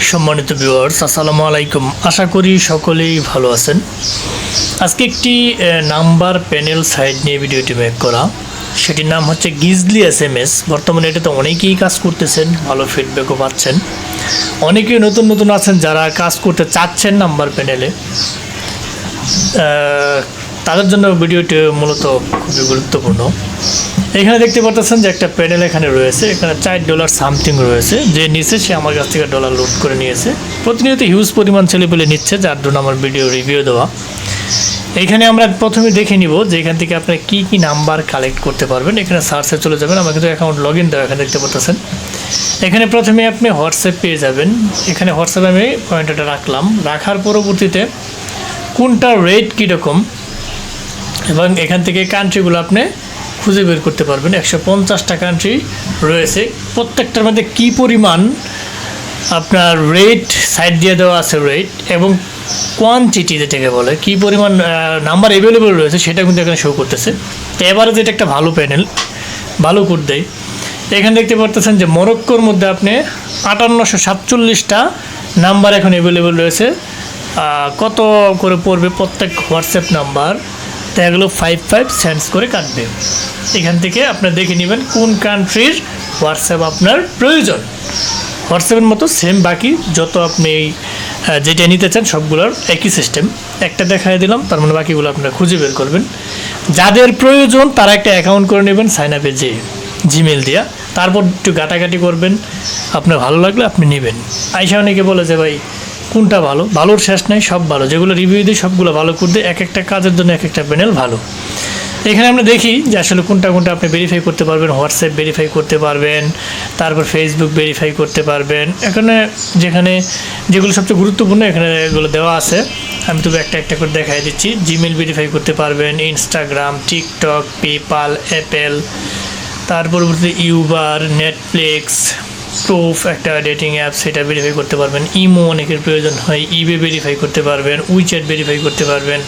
সম্মানিত ভিউয়ার্স, আসসালামু আলাইকুম। আশা করি সকলেই ভালো আছেন। আজকে একটি নাম্বার প্যানেল সাইট নিয়ে ভিডিওটি মেক করা। সেটির নাম হচ্ছে গিজলি এসএমএস। বর্তমানে এটাতে অনেকেই কাজ করতেছেন, ভালো ফিডব্যাকও পাচ্ছেন। অনেকেই নতুন নতুন আছেন যারা কাজ করতে চাচ্ছেন নাম্বার প্যানেলে, তাদের জন্য ভিডিওটি মূলত খুবই গুরুত্বপূর্ণ। এখানে দেখতে পাচ্ছেন যে একটা প্যানেল এখানে রয়েছে, এখানে $4 সামথিং রয়েছে। যে নিচে সে আমার কাছ থেকে ডলার লোড করে নিয়েছে। প্রতিনিয়ত হিউজ পরিমাণ ছেলেপেলে নিচ্ছে, যার জন্য আমার ভিডিও রিভিউ দেওয়া। এখানে আমরা প্রথমে দেখে নিব যে এখান থেকে আপনারা কী কী নাম্বার কালেক্ট করতে পারবেন। এখানে সার্চে চলে যাবেন, আমার কিন্তু অ্যাকাউন্ট লগ ইন দেওয়া এখানে দেখতে পাচ্ছেন। এখানে প্রথমে আপনি হোয়াটসঅ্যাপ পেয়ে যাবেন। এখানে হোয়াটসঅ্যাপে আমি পয়েন্টারটা রাখলাম, রাখার পরবর্তীতে কোনটা রেট কীরকম এবং এখান থেকে কান্ট্রিগুলো আপনি খুঁজে বের করতে পারবেন। 150টা কান্ট্রি রয়েছে, প্রত্যেকটার মধ্যে কী পরিমাণ আপনার রেট সাইড দিয়ে দেওয়া আছে, রেট এবং কোয়ান্টিটি যেটাকে বলে, কী পরিমাণ নাম্বার অ্যাভেলেবেল রয়েছে সেটা কিন্তু এখানে শো করতেছে। এবারে যেটা একটা ভালো প্যানেল, ভালো কোড দেয়। এখানে দেখতে পারতেছেন যে মরক্কোর মধ্যে আপনি 5847টা নাম্বার এখন অ্যাভেলেবেল রয়েছে। কত করে পড়বে প্রত্যেক হোয়াটসঅ্যাপ নাম্বার, তো এগুলো 55 সেন্টস করে কাটবে। এখান থেকে আপনার দেখে নেবেন কোন কান্ট্রির হোয়াটসঅ্যাপ আপনার প্রয়োজন। হোয়াটসঅ্যাপের মতো সেম বাকি যত আপনি যেটা নিতে চান সবগুলোর একই সিস্টেম। একটা দেখাই দিলাম, তার মানে বাকিগুলো আপনারা খুঁজে বের করবেন। যাদের প্রয়োজন তারা একটা অ্যাকাউন্ট করে নেবেন সাইন আপে যে জিমেল দিয়া, তারপর একটু ঘাটাঘাটি করবেন। আপনার ভালো লাগলে আপনি নেবেন। আইসা অনেকে বলে যে ভাই কোনটা ভালো, ভালোর শেষ নাই, সব ভালো। যেগুলো রিভিউ দিই সবগুলো ভালো করতে, এক একটা কাজের জন্য এক একটা প্যানেল ভালো। এখানে আমরা দেখি যে আসলে কোনটা কোনটা আপনি ভেরিফাই করতে পারবেন। হোয়াটসঅ্যাপ ভেরিফাই করতে পারবেন, তারপর ফেসবুক ভেরিফাই করতে পারবেন। এখানে যেখানে যেগুলো সবচেয়ে গুরুত্বপূর্ণ এখানে এগুলো দেওয়া আছে, আমি তবে একটা একটা করে দেখাই দিচ্ছি। জিমেল ভেরিফাই করতে পারবেন, ইনস্টাগ্রাম, টিকটক, পেপাল, অ্যাপেল, তার পরবর্তীতে ইউবার, নেটফ্লিক্স, প্রুফ একটা ডেটিং অ্যাপ, সেটা ভেরিফাই করতে পারবেন। ইমো অনেকের প্রয়োজন হয়, ইবে ভেরিফাই করতে পারবেন, উইচ্যাট ভেরিফাই করতে পারবেন,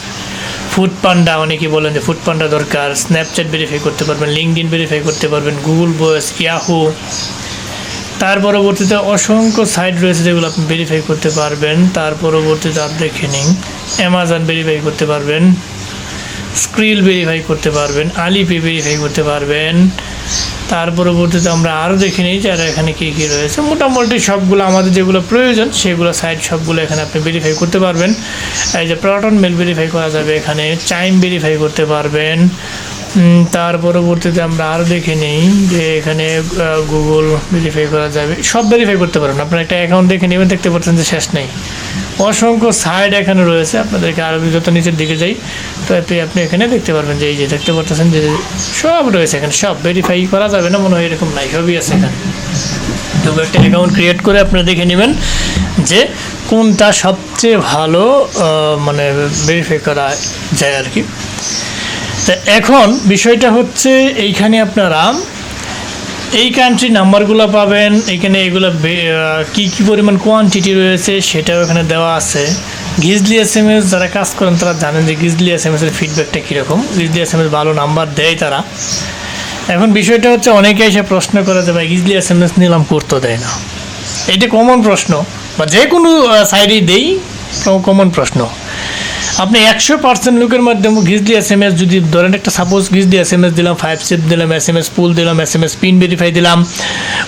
ফুডপান্ডা অনেকে বলেন যে ফুডপান্ডা দরকার, স্ন্যাপচ্যাট ভেরিফাই করতে পারবেন, লিঙ্কডইন ভেরিফাই করতে পারবেন, গুগল ভয়েস, ইয়াহু। তার পরবর্তীতে অসংখ্য সাইট রয়েছে যেগুলো আপনি ভেরিফাই করতে পারবেন। তার পরবর্তীতে আপনি দেখে নিন, অ্যামাজন ভেরিফাই করতে পারবেন, স্ক্রিল ভেরিফাই করতে পারবেন, আলিপে ভেরিফাই করতে পারবেন। তার পরবর্তীতে আমরা আরও দেখে নিই যারা এখানে কী কী রয়েছে। মোটামুটি সবগুলো আমাদের যেগুলো প্রয়োজন সেগুলো সাইট সবগুলো এখানে আপনি ভেরিফাই করতে পারবেন। এই যে প্রটন মেল ভেরিফাই করা যাবে, এখানে চাইম ভেরিফাই করতে পারবেন। তার পরবর্তীতে আমরা আরও দেখে নিই যে এখানে গুগল ভেরিফাই করা যাবে, সব ভেরিফাই করতে পারবেন। আপনার একটা অ্যাকাউন্ট দেখে নেবেন, দেখতে পাচ্ছেন যে শেষ নেই, অসংখ্য সাইট এখানে রয়েছে। আপনাদেরকে আরও যত নিচের দিকে যাই তো আপনি এখানে দেখতে পারবেন যে এই যে দেখতে পাচ্ছেন যে সব রয়েছে এখানে, সব ভেরিফাই করা যাবে না মনে হয় এরকম নাই, সবই আছে এখানে। তবু একটা অ্যাকাউন্ট ক্রিয়েট করে আপনারা দেখে নেবেন যে কোনটা সবচেয়ে ভালো মানে ভেরিফাই করা যায় আর কি। তা এখন বিষয়টা হচ্ছে এইখানে আপনারা এই কান্ট্রি নাম্বারগুলো পাবেন। এখানে এগুলো কী কী পরিমাণ কোয়ান্টিটি রয়েছে সেটাও এখানে দেওয়া আছে। গিজলি এসএমএস যারা কাজ করেন তারা জানেন যে গিজলি এসএমএসের ফিডব্যাকটা কীরকম। গিজলি এসএমএস ভালো নাম্বার দেয় তারা। এখন বিষয়টা হচ্ছে অনেকে এসে প্রশ্ন করে যে ভাই গিজলি এসএমএস নিলাম করতে দেয় না। এটা কমন প্রশ্ন, বা যে কোনো সাইডেই দেই কমন প্রশ্ন। আপনি 100% লোকের মাধ্যমে গিজলি এসএমএস যদি ধরেন, একটা সাপোজ গিজলি এসএমএস দিলাম, 5 স্টেপ দিলাম, এসএমএস পুল দিলাম, এসএমএস পিন ভেরিফাই দিলাম,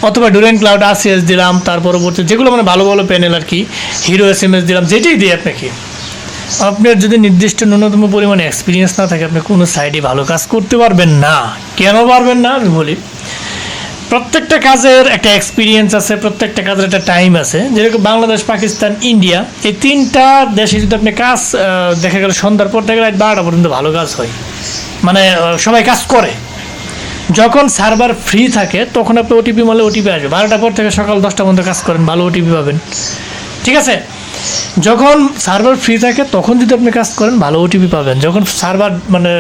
অথবা ডুরেন্ট ক্লাউড ACS দিলাম, তার পরবর্তী যেগুলো মানে ভালো ভালো প্যানেল আর কি, হিরো এসএমএস দিলাম, যেটাই দিই আপনাকে, আপনার যদি নির্দিষ্ট ন্যূনতম পরিমাণে এক্সপিরিয়েন্স না থাকে আপনি কোনো সাইডে ভালো কাজ করতে পারবেন না। কেন পারবেন না আমি বলি, প্রত্যেকটা কাজের একটা এক্সপিরিয়েন্স আছে, প্রত্যেকটা কাজের একটা টাইম আছে। যেরকম বাংলাদেশ, পাকিস্তান, ইন্ডিয়া, এই তিনটা দেশে যদি আপনি কাজ দেখা গেল সন্ধ্যার পর থেকে রাত 12টা পর্যন্ত ভালো কাজ হয়, মানে সবাই কাজ করে। যখন সার্ভার ফ্রি থাকে তখন আপনি ওটিপি মারলে ওটিপি আসবে। 12টার পর থেকে সকাল 10টা পর্যন্ত কাজ করেন, ভালো ওটিপি পাবেন, ঠিক আছে। যখন সার্ভার ফ্রি থাকে তখন যদি আপনি কাজ করেন ভালো ওটিপি পাবেন। যখন সার্ভার মানে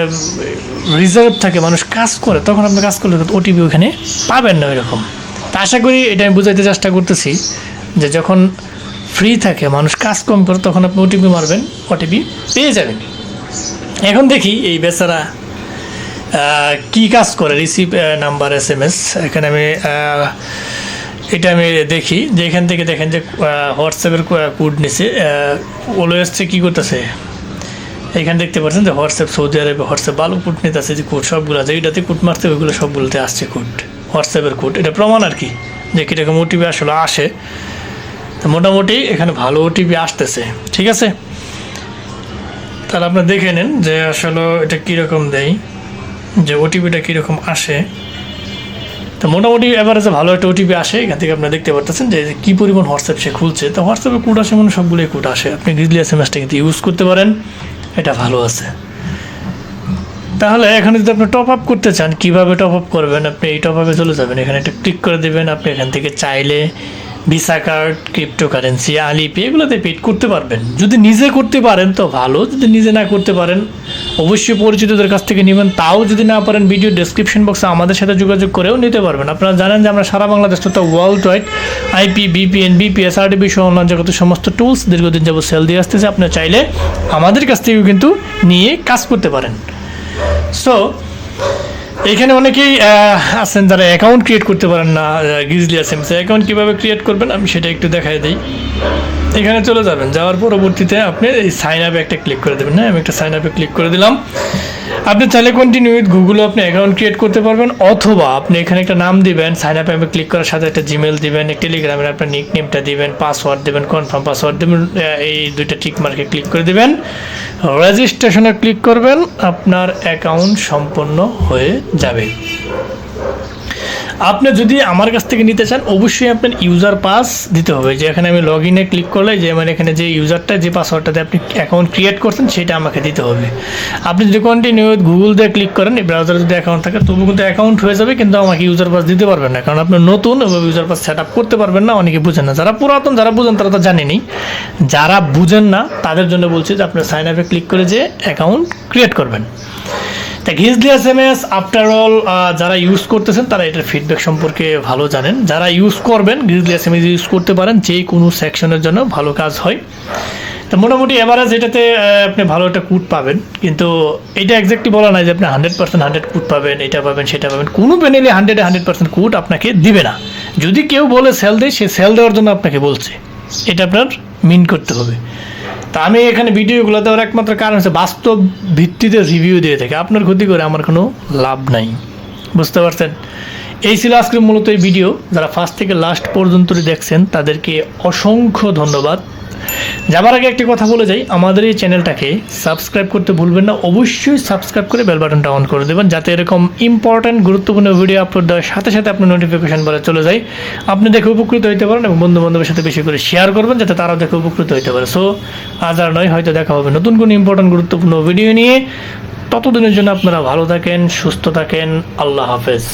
রিজার্ভ থাকে, মানুষ কাজ করে, তখন আপনি কাজ করলে ওটিপি ওখানে পাবেন না এরকম। তা আশা করি এটা আমি বোঝাইতে চেষ্টা করতেছি যে যখন ফ্রি থাকে, মানুষ কাজ কম করে, তখন আপনি ওটিপি মারবেন, ওটিপি পেয়ে যাবেন। এখন দেখি এই বেচারা কী কাজ করে। রিসিভ নাম্বার এসএমএস, এখানে আমি এটা আমি দেখি যে এখান থেকে দেখেন যে হোয়াটসঅ্যাপের কোড নিছে অলওয়েজে কী করতেছে, এখানে দেখতে পাচ্ছেন যে হোয়াটসঅ্যাপ সৌদি আরবে হোয়াটসঅ্যাপ ভালো কোড নিতে আছে যে কোড সবগুলো আছে, এইটাতে কোড মারতে ওইগুলো সবগুলোতে আসছে কোড, হোয়াটসঅ্যাপের কোড। এটা প্রমাণ আর কি যে কীরকম ওটিপি আসলে আসে। তো মোটামুটি এখানে ভালো ওটিপি আসতেছে, ঠিক আছে। তাহলে আপনারা দেখে নেন যে আসলে এটা কীরকম দেয়, যে ওটিপিটা কীরকম আসে। তো মোটামুটি এভারেজে ভালো একটা ওটিপি আসে। এখান থেকে আপনারা দেখতে পারতেছেন যে কী পরিমাণ হোয়াটসঅ্যাপ সে খুলছে। তো হোয়াটসঅ্যাপে কোড আসে মানে সবগুলোই কোড আসে, আপনি গ্রিজলি এসএমএসটা কিন্তু ইউজ করতে পারেন, এটা ভালো আছে। তাহলে এখানে যদি আপনি টপ আপ করতে চান, কীভাবে টপ আপ করবেন, আপনি এই টপ আপে চলে যাবেন, এখানে একটা ক্লিক করে দেবেন। আপনি এখান থেকে চাইলে ভিসা কার্ড, ক্রিপ্টোকারেন্সি, আলিপে এগুলোতে পেড করতে পারবেন। যদি নিজে করতে পারেন তো ভালো, যদি নিজে না করতে পারেন অবশ্যই পরিচিতদের কাছ থেকে নেবেন। তাও যদি না পারেন ভিডিও ডেসক্রিপশন বক্সে আমাদের সাথে যোগাযোগ করেও নিতে পারবেন। আপনারা জানেন যে আমরা সারা বাংলাদেশ তথা world wide IP, VPN, VPS, RDP সহ অনলাইন জগত সমস্ত টুলস দীর্ঘদিন যাবত সেল দিয়ে আসতেছে। আপনারা চাইলে আমাদের কাছ থেকেও কিন্তু নিয়ে কাজ করতে পারেন। সো এখানে অনেকেই আছেন যারা অ্যাকাউন্ট ক্রিয়েট করতে পারেন না গ্রিজলি এসএমএসে। অ্যাকাউন্ট কীভাবে ক্রিয়েট করবেন আমি সেটা একটু দেখাই দিই। এখানে চলে যাবেন, যাওয়ার পরবর্তীতে আপনি এই সাইন আপে একটা ক্লিক করে দেবেন। হ্যাঁ, আমি একটা সাইন আপে ক্লিক করে দিলাম। আপনি চাইলে কন্টিনিউ উইথ গুগলও আপনি অ্যাকাউন্ট ক্রিয়েট করতে পারবেন, অথবা আপনি এখানে একটা নাম দিবেন, সাইন আপে আমি ক্লিক করার সাথে একটা জিমেল দিবেন, টেলিগ্রামের আপনার নিক নেমটা দিবেন, পাসওয়ার্ড দেবেন, কনফার্ম পাসওয়ার্ড দেবেন, এই দুইটা টিক মার্কে ক্লিক করে দিবেন, রেজিস্ট্রেশনে ক্লিক করবেন, আপনার অ্যাকাউন্ট সম্পন্ন হয়ে যাবে। আপনি যদি আমার কাছ থেকে নিতে চান অবশ্যই আপনার ইউজার পাস দিতে হবে। যে এখানে আমি লগ ইনে ক্লিক করলে যে মানে এখানে যে ইউজারটা যে পাসওয়ার্ডটাতে আপনি অ্যাকাউন্ট ক্রিয়েট করছেন সেটা আমাকে দিতে হবে। আপনি যদি কন্টিনিউ গুগল দিয়ে ক্লিক করেন, এই ব্রাউজারে যদি অ্যাকাউন্ট থাকে তবু কিন্তু অ্যাকাউন্ট হয়ে যাবে, কিন্তু আমাকে ইউজার পাস দিতে পারবেন না, কারণ আপনি নতুন এবং ইউজার পাস সেট আপ করতে পারবেন না। অনেকে বুঝেন না, যারা পুরাতন যারা বুঝেন তারা তো জানেনই, যারা বুঝেন না তাদের জন্য বলছি যে আপনার সাইন আপে ক্লিক করে যে অ্যাকাউন্ট ক্রিয়েট করবেন। তা গ্রিজলি এসএমএস আফটার অল যারা ইউজ করতেছেন তারা এটার ফিডব্যাক সম্পর্কে ভালো জানেন। যারা ইউজ করবেন গ্রিজলি এসএমএস ইউজ করতে পারেন, যে কোনো সেকশনের জন্য ভালো কাজ হয়। তো মোটামুটি এভারেজ এটাতে আপনি ভালো একটা কোড পাবেন, কিন্তু এটা এক্স্যাক্টলি বলা নাই যে আপনি 100% 100 কোড পাবেন, এটা পাবেন সেটা পাবেন। কোনো প্যানেলে 100% কোড আপনাকে দিবে না। যদি কেউ বলে সেল দেয়, সে সেল দেওয়ার জন্য আপনাকে বলছে, এটা আপনার মিন করতে হবে। তা আমি এখানে ভিডিওগুলো দেওয়ার একমাত্র কারণ হচ্ছে বাস্তব ভিত্তিতে রিভিউ দিয়ে থাকে, আপনার ক্ষতি করে আমার কোনো লাভ নাই, বুঝতে পারছেন। এই ছিল আজকে মূলত এই ভিডিও। যারা ফার্স্ট থেকে লাস্ট পর্যন্ত দেখছেন তাদেরকে অসংখ্য ধন্যবাদ। যাবার আগে একটি কথা বলে যাই, আমাদের এই চ্যানেলটাকে সাবস্ক্রাইব করতে ভুলবেন না। অবশ্যই সাবস্ক্রাইব করে বেল বাটনটা অন করে দেবেন, যাতে এরকম ইম্পর্ট্যান্ট গুরুত্বপূর্ণ ভিডিও আপলোড দেওয়ার সাথে সাথে আপনার নোটিফিকেশন বারে চলে যায়, আপনি দেখে উপকৃত হতে পারেন এবং বন্ধু বান্ধবের সাথে বেশি করে শেয়ার করবেন যাতে তারাও দেখে উপকৃত হতে পারে। সো আজ আর নয়, হয়তো দেখা হবে নতুন কোনো ইম্পর্ট্যান্ট গুরুত্বপূর্ণ ভিডিও নিয়ে। ততদিনের জন্য আপনারা ভালো থাকেন, সুস্থ থাকেন। আল্লাহ হাফেজ।